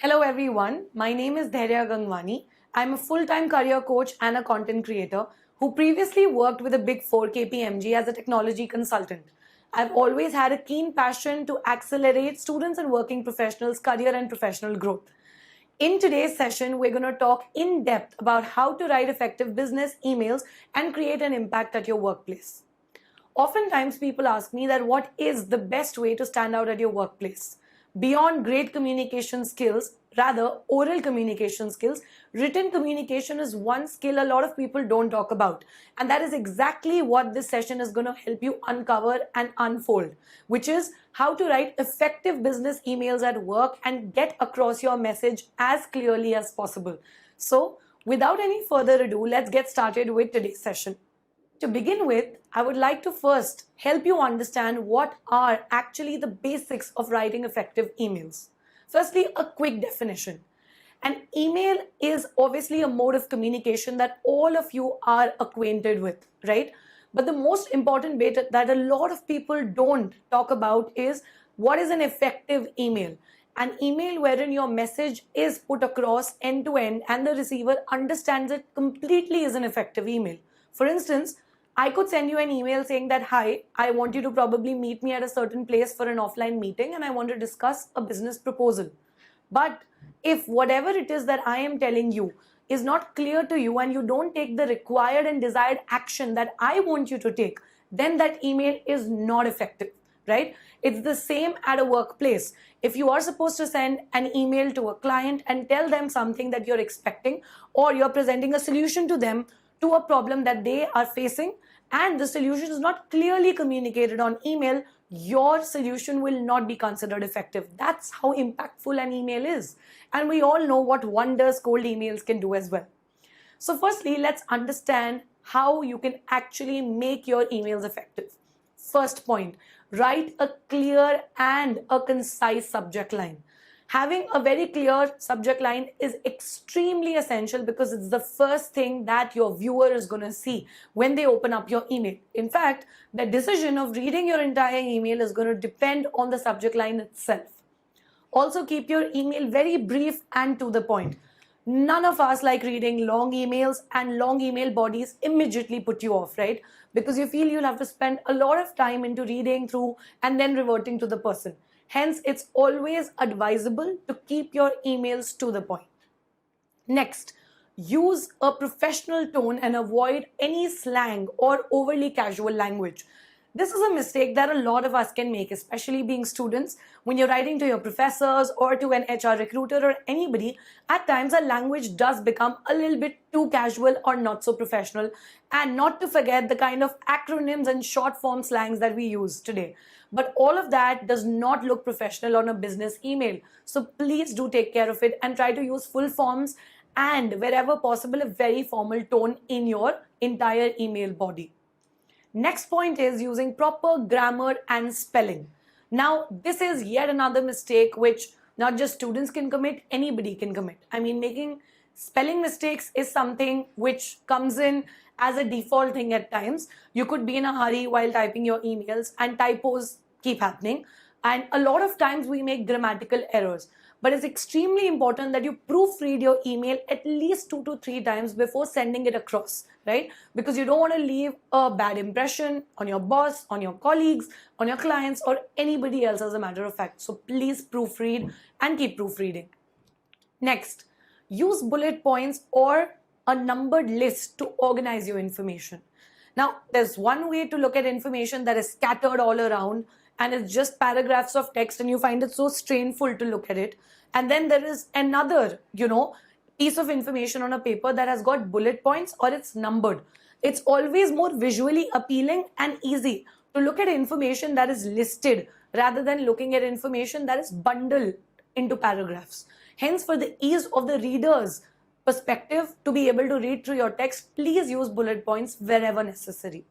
Hello everyone, my name is Dhairya Gangwani. I'm a full-time career coach and a content creator who previously worked with a big 4 KPMG as a technology consultant. I've always had a keen passion to accelerate students and working professionals' career and professional growth. In today's session, we're going to talk in depth about how to write effective business emails and create an impact at your workplace. Oftentimes, people ask me that what is the best way to stand out at your workplace? Beyond great communication skills, rather oral communication skills, written communication is one skill a lot of people don't talk about. And that is exactly what this session is going to help you uncover and unfold, which is how to write effective business emails at work and get across your message as clearly as possible. So, without any further ado, let's get started with today's session. To begin with, I would like to first help you understand what are actually the basics of writing effective emails. Firstly, a quick definition. An email is obviously a mode of communication that all of you are acquainted with, right? But the most important bit that a lot of people don't talk about is what is an effective email. An email wherein your message is put across end to end and the receiver understands it completely is an effective email. For instance, I could send you an email saying that, hi, I want you to probably meet me at a certain place for an offline meeting and I want to discuss a business proposal. But if whatever it is that I am telling you is not clear to you and you don't take the required and desired action that I want you to take, then that email is not effective, right? It's the same at a workplace. If you are supposed to send an email to a client and tell them something that you're expecting, or you're presenting a solution to them to a problem that they are facing, and the solution is not clearly communicated on email, your solution will not be considered effective. That's how impactful an email is. And we all know what wonders cold emails can do as well. So firstly, let's understand how you can actually make your emails effective. First point, write a clear and a concise subject line. Having a very clear subject line is extremely essential because it's the first thing that your viewer is going to see when they open up your email. In fact, the decision of reading your entire email is going to depend on the subject line itself. Also, keep your email very brief and to the point. None of us like reading long emails, and long email bodies immediately put you off, right? Because you feel you'll have to spend a lot of time into reading through and then reverting to the person. Hence, it's always advisable to keep your emails to the point. Next, use a professional tone and avoid any slang or overly casual language. This is a mistake that a lot of us can make, especially being students. When you're writing to your professors or to an HR recruiter or anybody, at times our language does become a little bit too casual or not so professional. And not to forget the kind of acronyms and short form slangs that we use today. But all of that does not look professional on a business email. So please do take care of it and try to use full forms and wherever possible a very formal tone in your entire email body. Next point is using proper grammar and spelling. Now, this is yet another mistake which not just students can commit, anybody can commit. I mean, making spelling mistakes is something which comes in as a default thing at times. You could be in a hurry while typing your emails and typos keep happening. And a lot of times we make grammatical errors. But it's extremely important that you proofread your email at least 2 to 3 times before sending it across, right? Because you don't want to leave a bad impression on your boss, on your colleagues, on your clients, or anybody else as a matter of fact. So please proofread and keep proofreading. Next, use bullet points or a numbered list to organize your information. Now, there's one way to look at information that is scattered all around and it's just paragraphs of text and you find it so strainful to look at it. And then there is another, piece of information on a paper that has got bullet points or it's numbered. It's always more visually appealing and easy to look at information that is listed rather than looking at information that is bundled into paragraphs. Hence, for the ease of the reader's perspective to be able to read through your text, please use bullet points wherever necessary.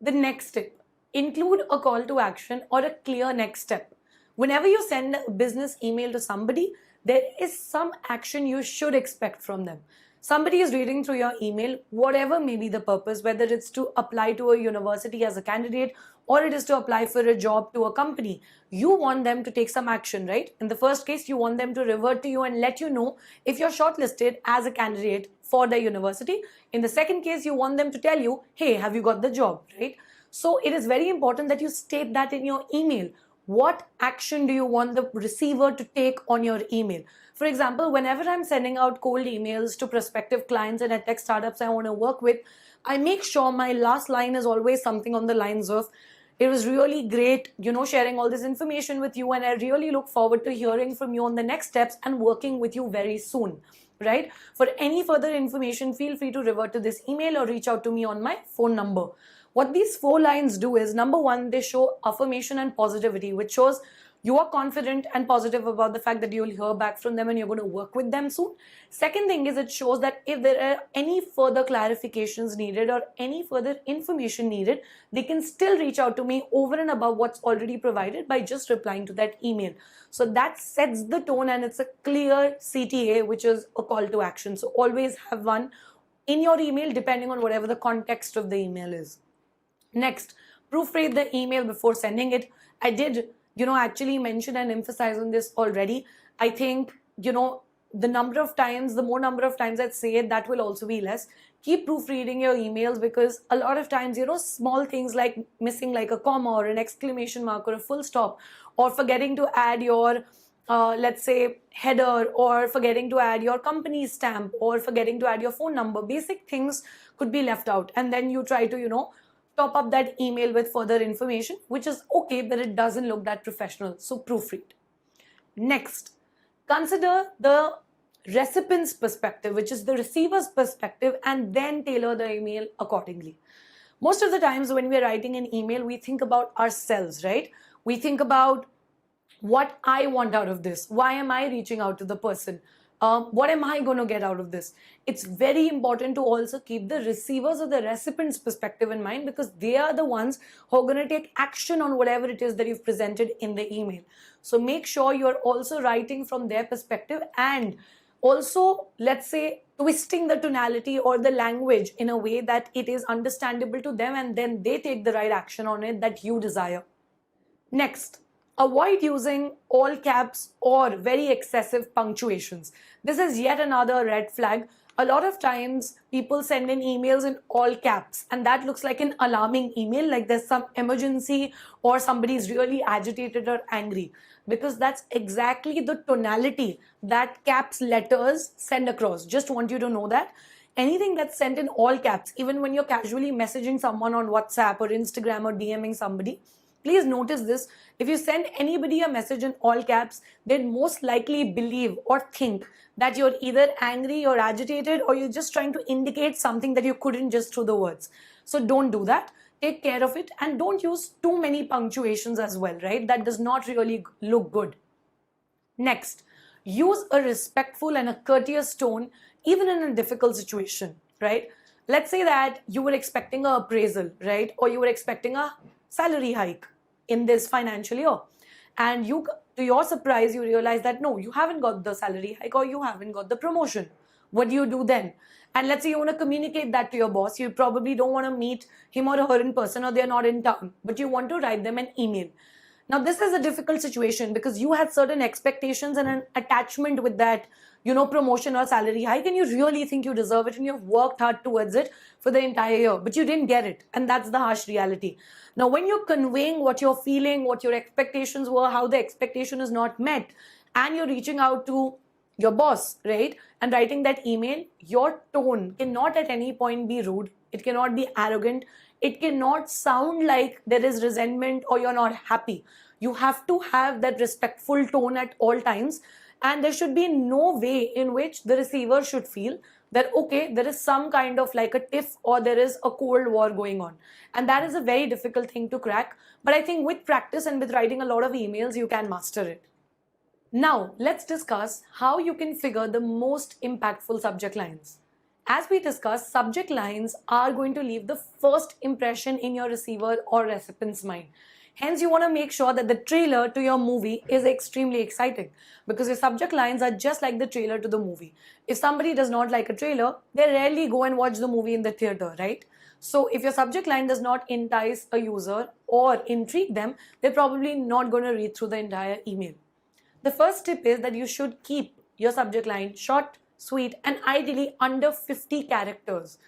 The next tip, include a call to action or a clear next step. Whenever you send a business email to somebody, there is some action you should expect from them. Somebody is reading through your email, whatever may be the purpose, whether it's to apply to a university as a candidate or it is to apply for a job to a company. You want them to take some action, right? In the first case, you want them to revert to you and let you know if you're shortlisted as a candidate for the university. In the second case, you want them to tell you, hey, have you got the job, right? So it is very important that you state that in your email. What action do you want the receiver to take on your email? For example, whenever I'm sending out cold emails to prospective clients and tech startups I want to work with, I make sure my last line is always something on the lines of, it was really great, sharing all this information with you, and I really look forward to hearing from you on the next steps and working with you very soon, right? For any further information, feel free to revert to this email or reach out to me on my phone number. What these 4 lines do is, number one, they show affirmation and positivity, which shows you are confident and positive about the fact that you'll hear back from them and you're going to work with them soon. Second thing is, it shows that if there are any further clarifications needed or any further information needed, they can still reach out to me over and above what's already provided by just replying to that email. So that sets the tone, and it's a clear CTA, which is a call to action. So always have one in your email depending on whatever the context of the email is. Next, proofread the email before sending it. I did, actually mention and emphasize on this already. I think, the more number of times I say it, that will also be less. Keep proofreading your emails, because a lot of times, small things like missing like a comma or an exclamation mark or a full stop, or forgetting to add your let's say header, or forgetting to add your company stamp, or forgetting to add your phone number. Basic things could be left out, and then you try to, top up that email with further information, which is okay, but it doesn't look that professional. So proofread. Next, consider the recipient's perspective, which is the receiver's perspective, and then tailor the email accordingly. Most of the times when we're writing an email, we think about ourselves, right? We think about what I want out of this. Why am I reaching out to the person? What am I going to get out of this? It's very important to also keep the receiver's or the recipient's perspective in mind, because they are the ones who are going to take action on whatever it is that you've presented in the email. So make sure you're also writing from their perspective, and also, let's say, twisting the tonality or the language in a way that it is understandable to them, and then they take the right action on it that you desire. Next, avoid using all caps or very excessive punctuations. This is yet another red flag. A lot of times people send in emails in all caps, and that looks like an alarming email, like there's some emergency or somebody's really agitated or angry, because that's exactly the tonality that caps letters send across. Just want you to know that anything that's sent in all caps, even when you're casually messaging someone on WhatsApp or Instagram or DMing somebody, please notice this. If you send anybody a message in all caps, they'd most likely believe or think that you're either angry or agitated, or you're just trying to indicate something that you couldn't just through the words. So don't do that. Take care of it, and don't use too many punctuations as well, right? That does not really look good. Next, use a respectful and a courteous tone even in a difficult situation, right? Let's say that you were expecting an appraisal, right? Or you were expecting a salary hike in this financial year, and you, to your surprise, you realize that no, you haven't got the salary hike or you haven't got the promotion. What do you do then? And let's say you want to communicate that to your boss. You probably don't want to meet him or her in person, or they're not in town, but you want to write them an email. Now, this is a difficult situation because you had certain expectations and an attachment with that, promotion or salary hike, and you really think you deserve it and you've worked hard towards it for the entire year, but you didn't get it. And that's the harsh reality. Now, when you're conveying what you're feeling, what your expectations were, how the expectation is not met, and you're reaching out to your boss, right, and writing that email, your tone cannot at any point be rude. It cannot be arrogant. It cannot sound like there is resentment or you're not happy. You have to have that respectful tone at all times. And there should be no way in which the receiver should feel that, okay, there is some kind of like a tiff or there is a cold war going on. And that is a very difficult thing to crack. But I think with practice and with writing a lot of emails, you can master it. Now, let's discuss how you can figure the most impactful subject lines. As we discussed, subject lines are going to leave the first impression in your receiver or recipient's mind. Hence, you want to make sure that the trailer to your movie is extremely exciting, because your subject lines are just like the trailer to the movie. If somebody does not like a trailer, they rarely go and watch the movie in the theater, right? So if your subject line does not entice a user or intrigue them, they're probably not going to read through the entire email. The first tip is that you should keep your subject line short, sweet, and ideally under 50 characters.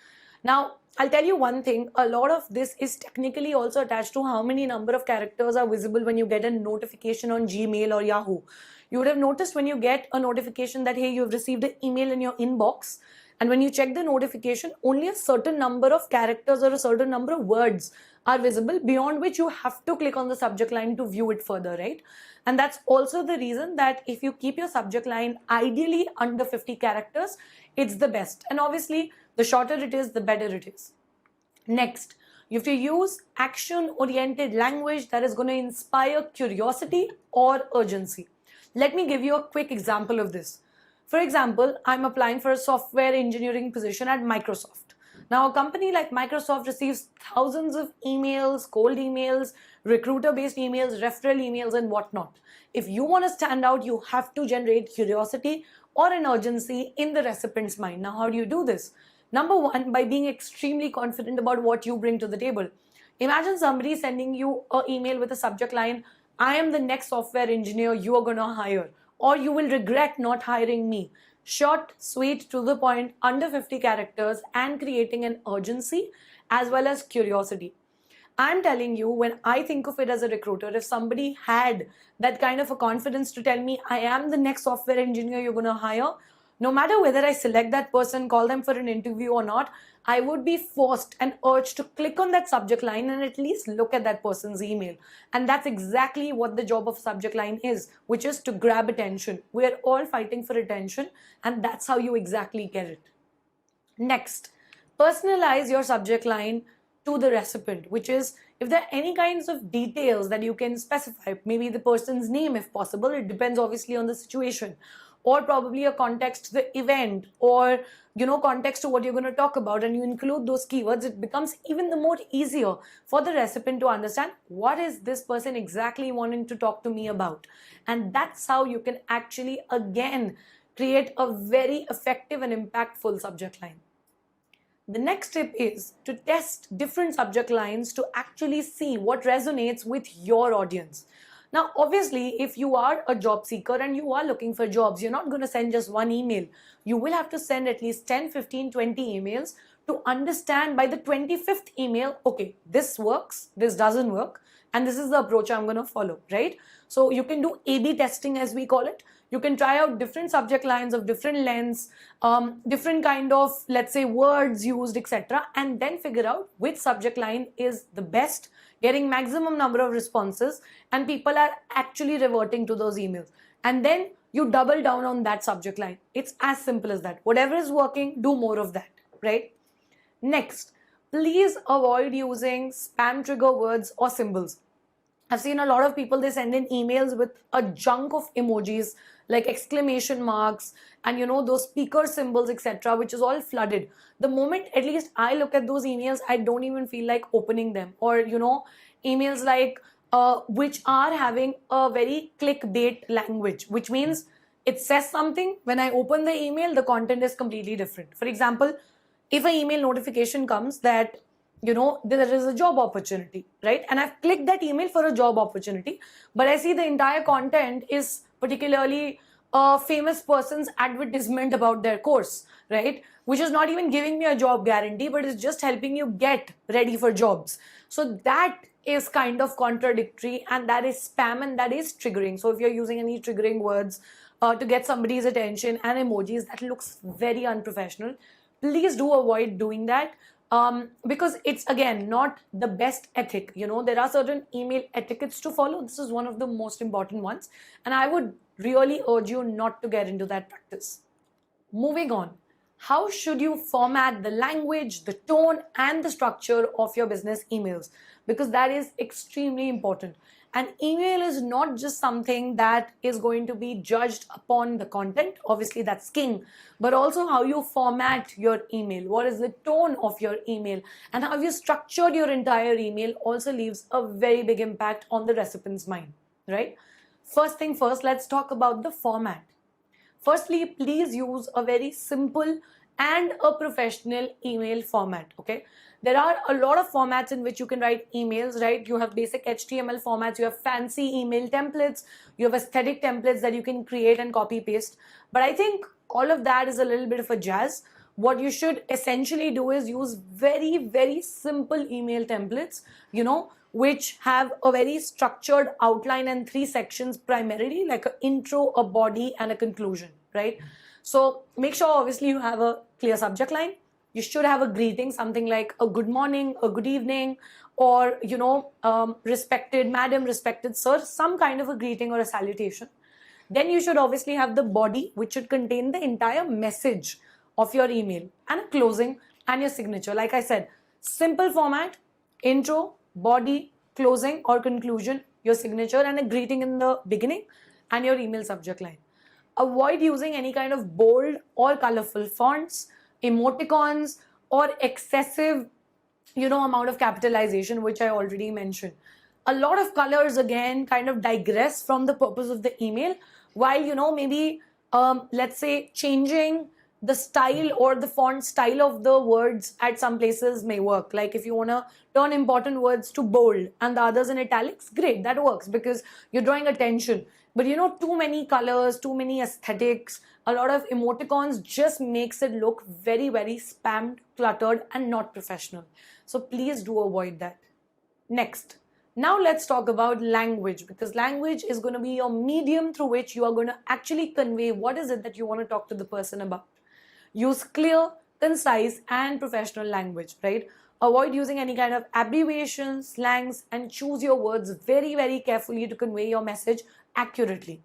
Now, I'll tell you one thing, a lot of this is technically also attached to how many number of characters are visible when you get a notification on Gmail or Yahoo. You would have noticed when you get a notification that, hey, you've received an email in your inbox, and when you check the notification, only a certain number of characters or a certain number of words are visible, beyond which you have to click on the subject line to view it further, right? And that's also the reason that if you keep your subject line ideally under 50 characters, it's the best. And obviously, the shorter it is, the better it is. Next, you have to use action-oriented language that is going to inspire curiosity or urgency. Let me give you a quick example of this. For example, I'm applying for a software engineering position at Microsoft. Now, a company like Microsoft receives thousands of emails, cold emails, recruiter-based emails, referral emails, and whatnot. If you want to stand out, you have to generate curiosity or an urgency in the recipient's mind. Now, how do you do this? Number one, by being extremely confident about what you bring to the table. Imagine somebody sending you an email with a subject line, I am the next software engineer you are going to hire, or you will regret not hiring me. Short, sweet, to the point, under 50 characters, and creating an urgency as well as curiosity. I'm telling you, when I think of it as a recruiter, if somebody had that kind of a confidence to tell me, I am the next software engineer you're going to hire, no matter whether I select that person, call them for an interview or not, I would be forced and urged to click on that subject line and at least look at that person's email. And that's exactly what the job of subject line is, which is to grab attention. We're all fighting for attention, and that's how you exactly get it. Next, personalize your subject line to the recipient, which is if there are any kinds of details that you can specify, maybe the person's name if possible, it depends obviously on the situation, or probably a context to the event, or context to what you're going to talk about, and you include those keywords, it becomes even the more easier for the recipient to understand what is this person exactly wanting to talk to me about. And that's how you can actually again create a very effective and impactful subject line. The next tip is to test different subject lines to actually see what resonates with your audience. Now, obviously, if you are a job seeker and you are looking for jobs, you're not going to send just one email. You will have to send at least 10, 15, 20 emails to understand by the 25th email, okay, this works, this doesn't work, and this is the approach I'm going to follow, right? So you can do A/B testing, as we call it. You can try out different subject lines of different lengths, different kind of, let's say, words used, etc., and then figure out which subject line is the best, getting maximum number of responses, and people are actually reverting to those emails. And then you double down on that subject line. It's as simple as that. Whatever is working, do more of that, right? Next, please avoid using spam trigger words or symbols. I've seen a lot of people, they send in emails with a junk of emojis like exclamation marks and those speaker symbols, etc., which is all flooded. The moment at least I look at those emails, I don't even feel like opening them. Or emails like which are having a very clickbait language, which means it says something. When I open the email, the content is completely different. For example, if an email notification comes that there is a job opportunity, right? And I've clicked that email for a job opportunity, but I see the entire content is particularly a famous person's advertisement about their course, right? Which is not even giving me a job guarantee, but it's just helping you get ready for jobs. So that is kind of contradictory, and that is spam, and that is triggering. So if you're using any triggering words to get somebody's attention and emojis, that looks very unprofessional. Please do avoid doing that. Because it's again not the best ethic. There are certain email etiquettes to follow. This is one of the most important ones, and I would really urge you not to get into that practice. Moving on, how should you format the language, the tone, and the structure of your business emails? Because that is extremely important. An email is not just something that is going to be judged upon the content, obviously that's king, but also how you format your email, what is the tone of your email, and how you structured your entire email also leaves a very big impact on the recipient's mind, right? First thing first, let's talk about the format. Firstly, please use a very simple and a professional email format. Okay, there are a lot of formats in which you can write emails, right? You have basic HTML formats, you have fancy email templates, you have aesthetic templates that you can create and copy paste. But I think all of that is a little bit of a jazz. What you should essentially do is use very simple email templates, which have a very structured outline and three sections primarily, like an intro, a body, and a conclusion, right? So make sure obviously you have a clear subject line. You should have a greeting, something like a good morning, a good evening, or respected madam, respected sir, some kind of a greeting or a salutation. Then you should obviously have the body, which should contain the entire message of your email, and a closing and your signature. Like I said, simple format: intro, body, closing or conclusion, your signature, and a greeting in the beginning, and your email subject line. Avoid using any kind of bold or colorful fonts, emoticons, or excessive amount of capitalization, which I already mentioned. A lot of colors again kind of digress from the purpose of the email, while maybe let's say changing the style or the font style of the words at some places may work. Like if you want to turn important words to bold and the others in italics, great, that works because you're drawing attention. But too many colors, too many aesthetics, a lot of emoticons just makes it look very spammed, cluttered, and not professional. So please do avoid that. Next, now let's talk about language, because language is going to be your medium through which you are going to actually convey what is it that you want to talk to the person about. Use clear, concise, and professional language, right? Avoid using any kind of abbreviations, slangs, and choose your words very carefully to convey your message accurately.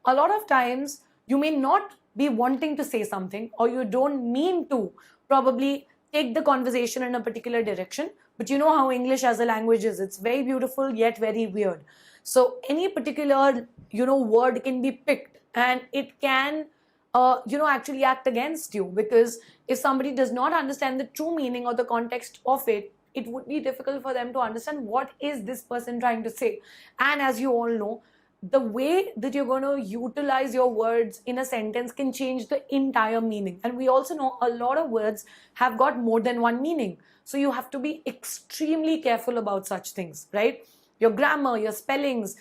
A lot of times, you may not be wanting to say something, or you don't mean to probably take the conversation in a particular direction, but you know how English as a language is. It's very beautiful, yet very weird. So any particular, word can be picked, and it can actually act against you, because if somebody does not understand the true meaning or the context of it, it would be difficult for them to understand what is this person trying to say. And as you all know, the way that you're going to utilize your words in a sentence can change the entire meaning. And we also know a lot of words have got more than one meaning. So you have to be extremely careful about such things, right? Your grammar, your spellings,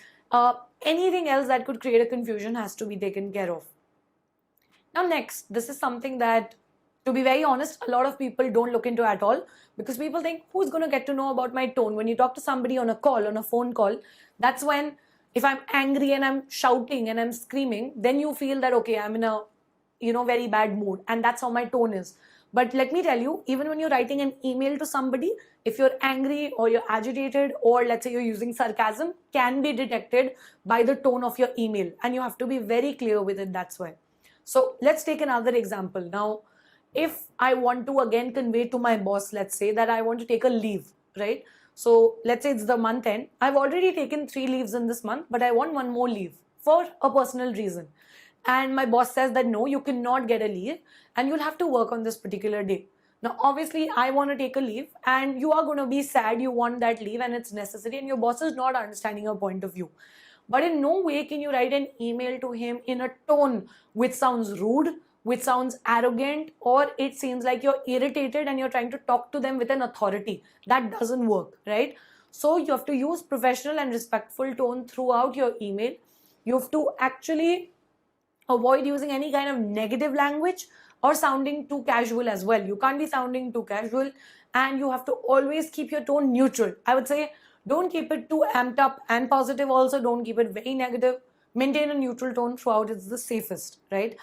anything else that could create a confusion has to be taken care of. Now next, this is something that, to be very honest, a lot of people don't look into at all, because people think, who's going to get to know about my tone? When you talk to somebody on a call, on a phone call, that's when, if I'm angry and I'm shouting and I'm screaming, then you feel that, okay, I'm in a, very bad mood, and that's how my tone is. But let me tell you, even when you're writing an email to somebody, if you're angry or you're agitated, or let's say you're using sarcasm, can be detected by the tone of your email, and you have to be very clear with it. That's why. So let's take another example. Now, if I want to again convey to my boss, let's say that I want to take a leave, right? So let's say it's the month end. I've already taken 3 leaves in this month, but I want one more leave for a personal reason. And my boss says that no, you cannot get a leave and you'll have to work on this particular day. Now, obviously, I want to take a leave and you are going to be sad. You want that leave and it's necessary, and your boss is not understanding your point of view. But in no way can you write an email to him in a tone which sounds rude, which sounds arrogant, or it seems like you're irritated and you're trying to talk to them with an authority. That doesn't work, right? So you have to use professional and respectful tone throughout your email. You have to actually avoid using any kind of negative language or sounding too casual as well. You can't be sounding too casual, and you have to always keep your tone neutral. I would say don't keep it too amped up and positive also. Don't keep it very negative. Maintain a neutral tone throughout. It's the safest, right?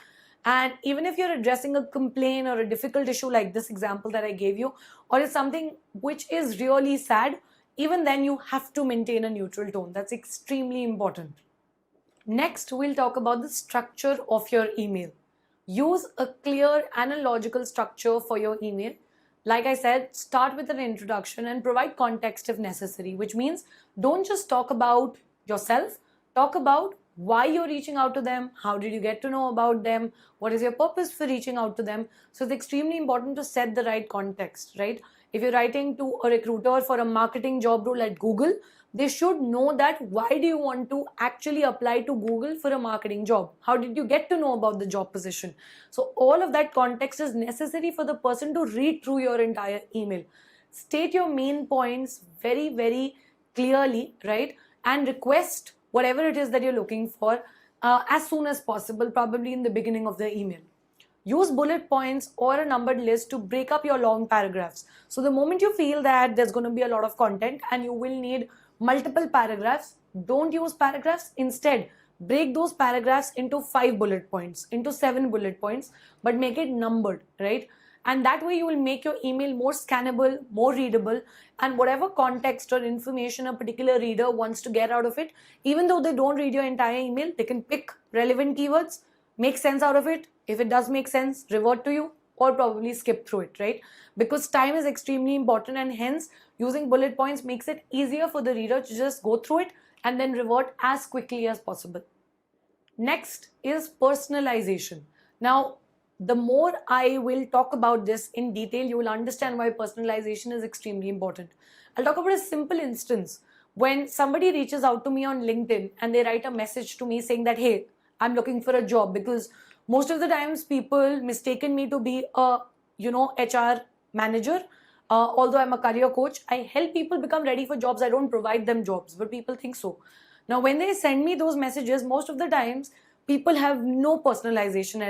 And even if you're addressing a complaint or a difficult issue like this example that I gave you, or it's something which is really sad, even then you have to maintain a neutral tone. That's extremely important. Next, we'll talk about the structure of your email. Use a clear and a logical structure for your email. Like I said, start with an introduction and provide context if necessary, which means don't just talk about yourself, talk about why you're reaching out to them, how did you get to know about them, what is your purpose for reaching out to them. So it's extremely important to set the right context, right? If you're writing to a recruiter for a marketing job role at Google, they should know that why do you want to actually apply to Google for a marketing job? How did you get to know about the job position? So all of that context is necessary for the person to read through your entire email. State your main points very, very clearly, right? And request whatever it is that you're looking for as soon as possible, probably in the beginning of the email. Use bullet points or a numbered list to break up your long paragraphs. So the moment you feel that there's going to be a lot of content and you will need multiple paragraphs, don't use paragraphs. Instead, break those paragraphs into 5 bullet points, into 7 bullet points, but make it numbered, right? And that way you will make your email more scannable, more readable, and whatever context or information a particular reader wants to get out of it, even though they don't read your entire email, they can pick relevant keywords, make sense out of it. If it does make sense, revert to you or probably skip through it, right? Because time is extremely important, and hence using bullet points makes it easier for the reader to just go through it and then revert as quickly as possible. Next is personalization. Now, the more I will talk about this in detail, you will understand why personalization is extremely important. I'll talk about a simple instance. When somebody reaches out to me on LinkedIn and they write a message to me saying that, hey, I'm looking for a job, because most of the times people mistaken me to be a HR manager. Although I'm a career coach, I help people become ready for jobs. I don't provide them jobs, but people think so. Now, when they send me those messages, most of the times people have no personalization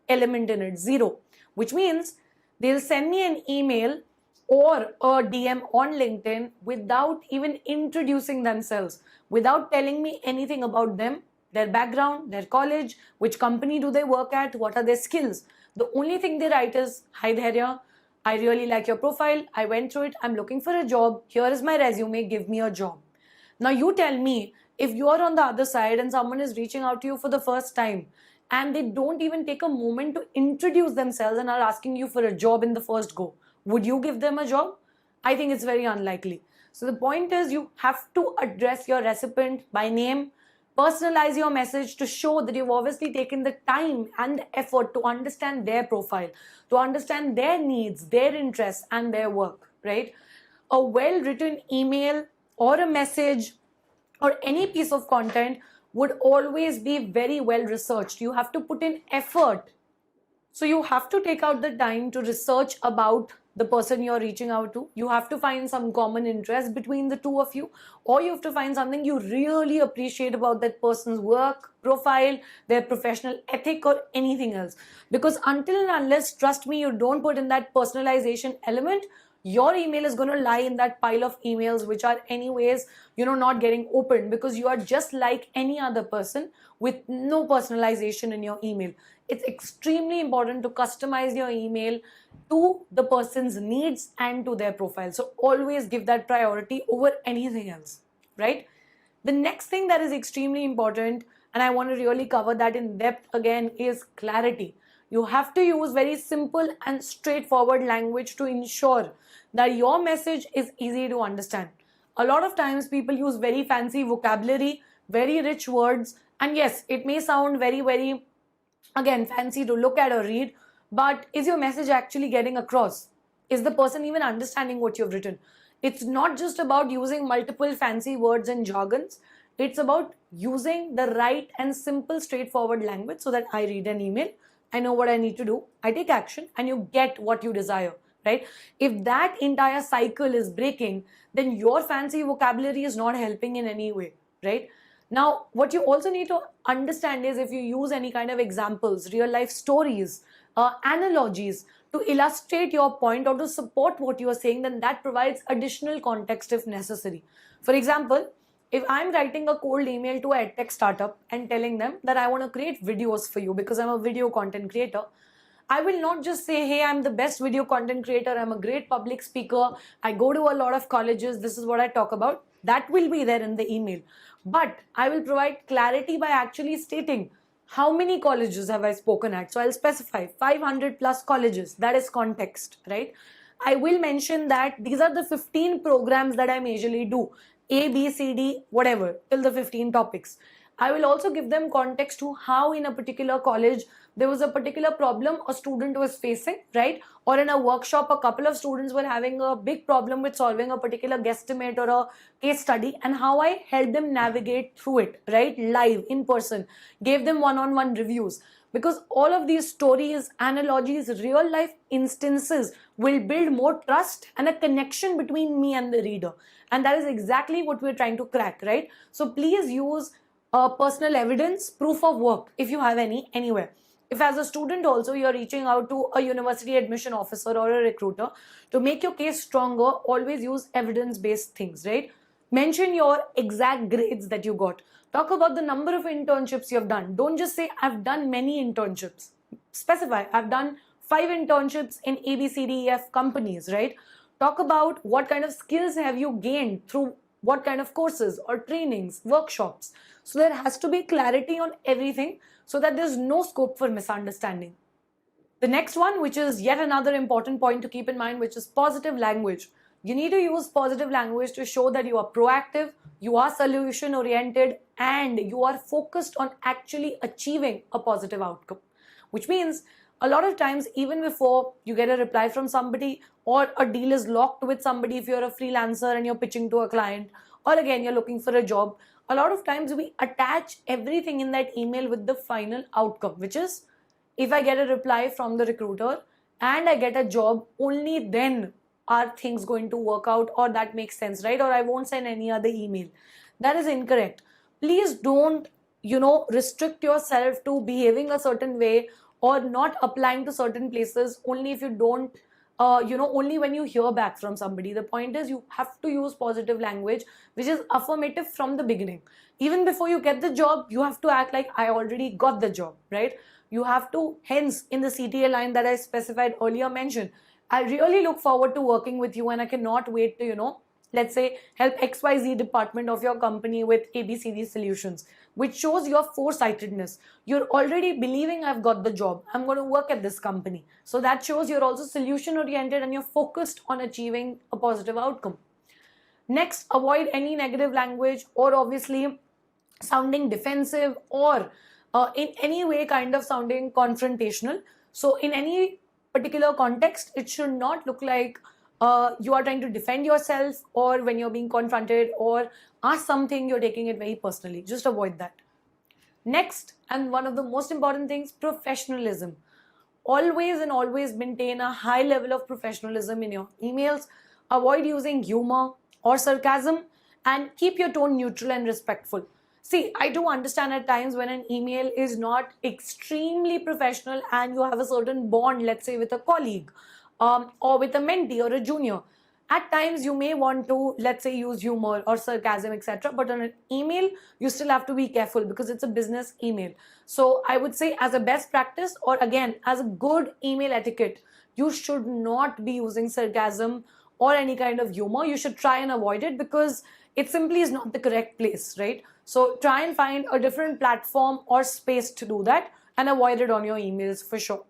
element in it, zero, which means they'll send me an email or a DM on LinkedIn without even introducing themselves, without telling me anything about them, their background, their college, which company do they work at, what are their skills. The only thing they write is, hi Dhairya, I really like your profile, I went through it, I'm looking for a job, here is my resume, give me a job. Now you tell me, if you are on the other side and someone is reaching out to you for the first time and they don't even take a moment to introduce themselves and are asking you for a job in the first go, would you give them a job? I think it's very unlikely. So the point is, you have to address your recipient by name, personalize your message to show that you've obviously taken the time and the effort to understand their profile, to understand their needs, their interests, and their work, right? A well-written email or a message or any piece of content would always be very well researched. You have to put in effort. So you have to take out the time to research about the person you're reaching out to. You have to find some common interest between the two of you, or you have to find something you really appreciate about that person's work, profile, their professional ethic, or anything else. Because until and unless, trust me, you don't put in that personalization element, your email is going to lie in that pile of emails which are anyways not getting opened, because you are just like any other person with no personalization in your email. It's extremely important to customize your email to the person's needs and to their profile. So always give that priority over anything else, right? The next thing that is extremely important, and I want to really cover that in depth again, is clarity. You have to use very simple and straightforward language to ensure that your message is easy to understand. A lot of times people use very fancy vocabulary, very rich words, and yes, it may sound very, very, again, fancy to look at or read, but is your message actually getting across? Is the person even understanding what you've written? It's not just about using multiple fancy words and jargons. It's about using the right and simple, straightforward language so that I read an email, I know what I need to do, I take action, and you get what you desire, right? If that entire cycle is breaking, then your fancy vocabulary is not helping in any way, right? Now, what you also need to understand is, if you use any kind of examples, real life stories, analogies to illustrate your point or to support what you are saying, then that provides additional context if necessary. For example, if I'm writing a cold email to a tech startup and telling them that I want to create videos for you because I'm a video content creator, I will not just say, hey, I'm the best video content creator, I'm a great public speaker, I go to a lot of colleges, this is what I talk about. That will be there in the email. But I will provide clarity by actually stating, How many colleges have I spoken at? So I'll specify 500 plus colleges. That is context, right? I will mention that these are the 15 programs that I majorly do. A, B, C, D, whatever, till the 15 topics. I will also give them context to how in a particular college there was a particular problem a student was facing, right? Or in a workshop, a couple of students were having a big problem with solving a particular guesstimate or a case study, and how I helped them navigate through it, right? Live, in person, gave them one-on-one reviews. Because all of these stories, analogies, real life instances will build more trust and a connection between me and the reader. And that is exactly what we're trying to crack, right? So please use personal evidence, proof of work, if you have any, anywhere. If as a student also you're reaching out to a university admission officer or a recruiter to make your case stronger, always use evidence-based things, right? Mention your exact grades that you got. Talk about the number of internships you have done. Don't just say, I've done many internships. Specify, I've done 5 internships in ABCDEF companies, right? Talk about what kind of skills have you gained through what kind of courses or trainings, workshops. So there has to be clarity on everything so that there's no scope for misunderstanding. The next one, which is yet another important point to keep in mind, which is positive language. You need to use positive language to show that you are proactive, you are solution oriented, and you are focused on actually achieving a positive outcome. Which means a lot of times, even before you get a reply from somebody or a deal is locked with somebody, if you're a freelancer and you're pitching to a client, or again, you're looking for a job, a lot of times we attach everything in that email with the final outcome, which is if I get a reply from the recruiter and I get a job, only then are things going to work out, or that makes sense, right? Or I won't send any other email. That is incorrect. Please don't, restrict yourself to behaving a certain way or not applying to certain places only if you don't, only when you hear back from somebody. The point is you have to use positive language, which is affirmative from the beginning. Even before you get the job, you have to act like I already got the job, right? You have to, hence in the CTA line that I specified earlier, mention, I really look forward to working with you and I cannot wait to, let's say, help XYZ department of your company with ABCD solutions, which shows your foresightedness. You're already believing I've got the job. I'm going to work at this company. So that shows you're also solution oriented and you're focused on achieving a positive outcome. Next, avoid any negative language or obviously sounding defensive or in any way kind of sounding confrontational. So in any particular context, it should not look like you are trying to defend yourself, or when you're being confronted or asked something, you're taking it very personally. Just avoid that. Next, and one of the most important things, professionalism. Always and always maintain a high level of professionalism in your emails. Avoid using humor or sarcasm and keep your tone neutral and respectful. See, I do understand at times when an email is not extremely professional and you have a certain bond, let's say with a colleague or with a mentee or a junior. At times you may want to, let's say, use humor or sarcasm, etc. But on an email, you still have to be careful because it's a business email. So I would say as a best practice, or again, as a good email etiquette, you should not be using sarcasm or any kind of humor. You should try and avoid it because it simply is not the correct place, right? So try and find a different platform or space to do that and avoid it on your emails for sure.